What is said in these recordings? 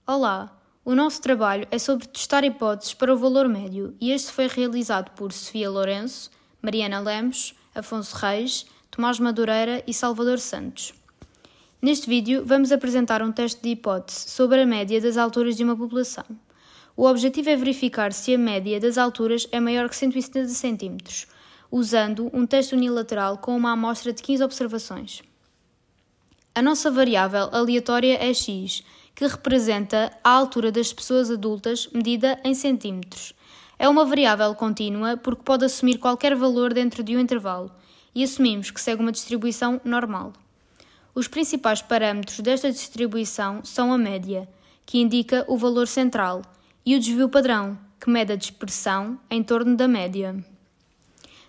Olá, o nosso trabalho é sobre testar hipóteses para o valor médio e este foi realizado por Sofia Lourenço, Mariana Lemos, Afonso Reis, Tomás Madureira e Salvador Santos. Neste vídeo vamos apresentar um teste de hipótese sobre a média das alturas de uma população. O objetivo é verificar se a média das alturas é maior que 170 cm, usando um teste unilateral com uma amostra de 15 observações. A nossa variável aleatória é x, que representa a altura das pessoas adultas medida em centímetros. É uma variável contínua porque pode assumir qualquer valor dentro de um intervalo e assumimos que segue uma distribuição normal. Os principais parâmetros desta distribuição são a média, que indica o valor central, e o desvio padrão, que mede a dispersão em torno da média.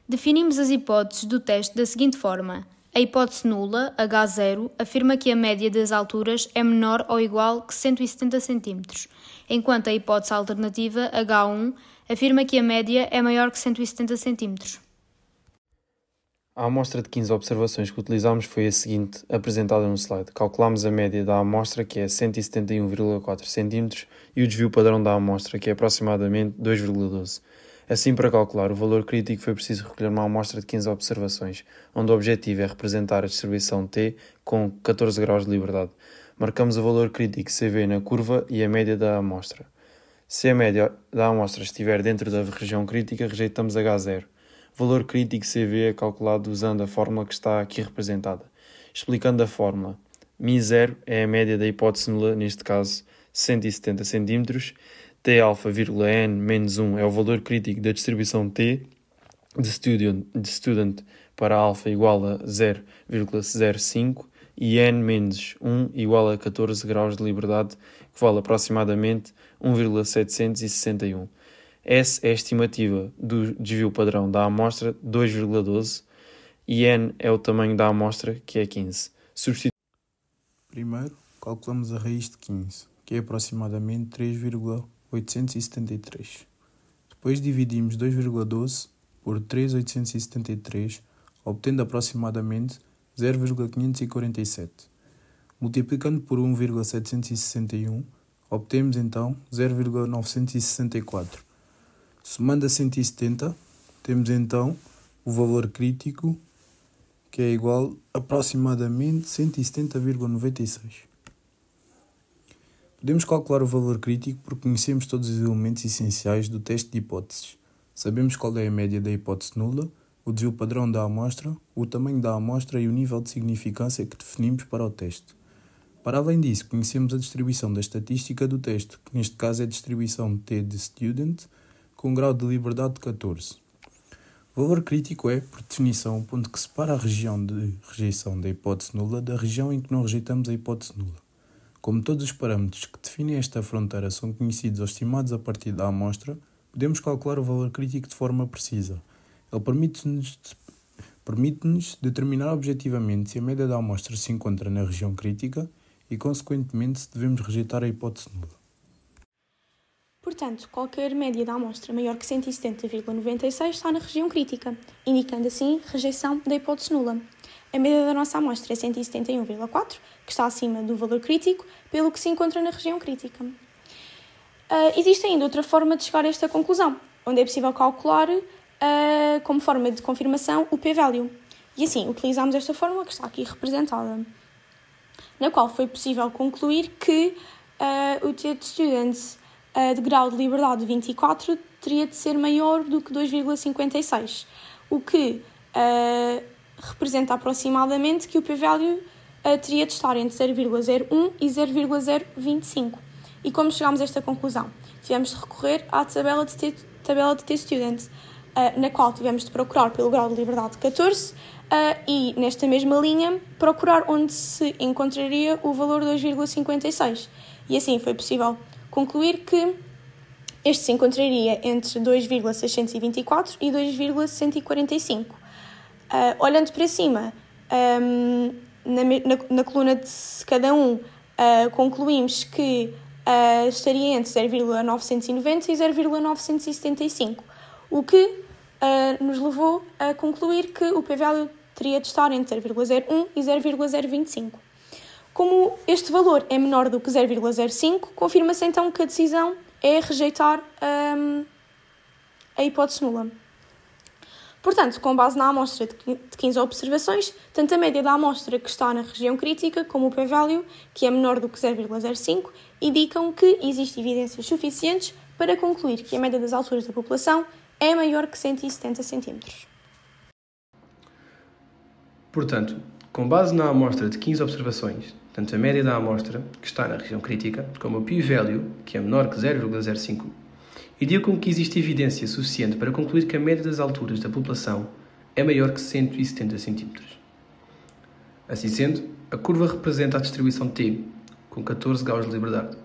Definimos as hipóteses do teste da seguinte forma. A hipótese nula, H0, afirma que a média das alturas é menor ou igual que 170 cm, enquanto a hipótese alternativa, H1, afirma que a média é maior que 170 cm. A amostra de 15 observações que utilizámos foi a seguinte, apresentada no slide. Calculámos a média da amostra, que é 171,4 cm, e o desvio padrão da amostra, que é aproximadamente 2,12. Assim, para calcular o valor crítico, foi preciso recolher uma amostra de 15 observações, onde o objetivo é representar a distribuição T com 14 graus de liberdade. Marcamos o valor crítico CV na curva e a média da amostra. Se a média da amostra estiver dentro da região crítica, rejeitamos H0. O valor crítico CV é calculado usando a fórmula que está aqui representada. Explicando a fórmula, μ0 é a média da hipótese nula, neste caso 170 cm, T-alfa,n menos 1 é o valor crítico da distribuição T de student para alfa igual a 0,05 e n menos 1 igual a 14 graus de liberdade, que vale aproximadamente 1,761. S é a estimativa do desvio padrão da amostra, 2,12, e n é o tamanho da amostra, que é 15. Primeiro, calculamos a raiz de 15, que é aproximadamente 3,873. Depois dividimos 2,12 por 3,873, obtendo aproximadamente 0,547. Multiplicando por 1,761, obtemos então 0,964. Somando a 170, temos então o valor crítico, que é igual a aproximadamente 170,96. Podemos calcular o valor crítico porque conhecemos todos os elementos essenciais do teste de hipóteses. Sabemos qual é a média da hipótese nula, o desvio padrão da amostra, o tamanho da amostra e o nível de significância que definimos para o teste. Para além disso, conhecemos a distribuição da estatística do teste, que neste caso é a distribuição T de student, com um grau de liberdade de 14. O valor crítico é, por definição, o ponto que separa a região de rejeição da hipótese nula da região em que não rejeitamos a hipótese nula. Como todos os parâmetros que definem esta fronteira são conhecidos ou estimados a partir da amostra, podemos calcular o valor crítico de forma precisa. Ele permite-nos determinar objetivamente se a média da amostra se encontra na região crítica e, consequentemente, se devemos rejeitar a hipótese nula. Portanto, qualquer média da amostra maior que 170,96 está na região crítica, indicando assim rejeição da hipótese nula. A média da nossa amostra é 171,4, que está acima do valor crítico, pelo que se encontra na região crítica. Existe ainda outra forma de chegar a esta conclusão, onde é possível calcular, como forma de confirmação, o p-value. E assim, utilizamos esta fórmula que está aqui representada, na qual foi possível concluir que o T de students de grau de liberdade de 24 teria de ser maior do que 2,56, o que representa aproximadamente que o p-value teria de estar entre 0,01 e 0,025. E como chegámos a esta conclusão? Tivemos de recorrer à tabela de T-Student, na qual tivemos de procurar pelo grau de liberdade de 14 e, nesta mesma linha, procurar onde se encontraria o valor 2,56. E assim foi possível concluir que este se encontraria entre 2,624 e 2,145. Olhando para cima, na coluna de cada um, concluímos que estaria entre 0,990 e 0,975, o que nos levou a concluir que o p-value teria de estar entre 0,01 e 0,025. Como este valor é menor do que 0,05, confirma-se então que a decisão é rejeitar a hipótese nula. Portanto, com base na amostra de 15 observações, tanto a média da amostra que está na região crítica como o p-value, que é menor do que 0,05, indicam que existem evidências suficientes para concluir que a média das alturas da população é maior que 170 cm. Portanto, com base na amostra de 15 observações, tanto a média da amostra, que está na região crítica, como o p-value, que é menor que 0,05, indicam que existe evidência suficiente para concluir que a média das alturas da população é maior que 170 cm. Assim sendo, a curva representa a distribuição T, com 14 graus de liberdade.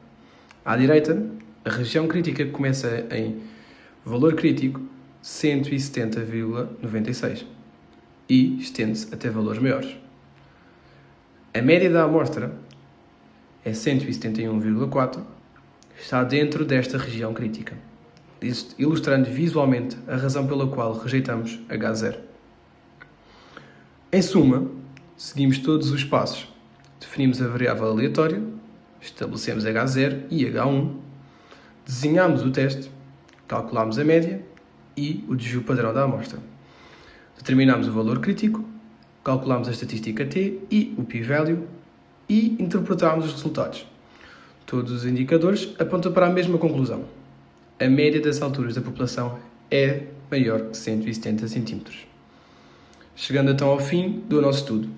À direita, a região crítica começa em valor crítico 170,96 e estende-se até valores maiores. A média da amostra é 171,4, está dentro desta região crítica, ilustrando visualmente a razão pela qual rejeitamos H0. Em suma, seguimos todos os passos. Definimos a variável aleatória, estabelecemos H0 e H1, desenhamos o teste, calculamos a média e o desvio padrão da amostra. Determinamos o valor crítico, calculamos a estatística T e o p-value e interpretamos os resultados. Todos os indicadores apontam para a mesma conclusão. A média das alturas da população é maior que 170 cm. Chegando então ao fim do nosso estudo.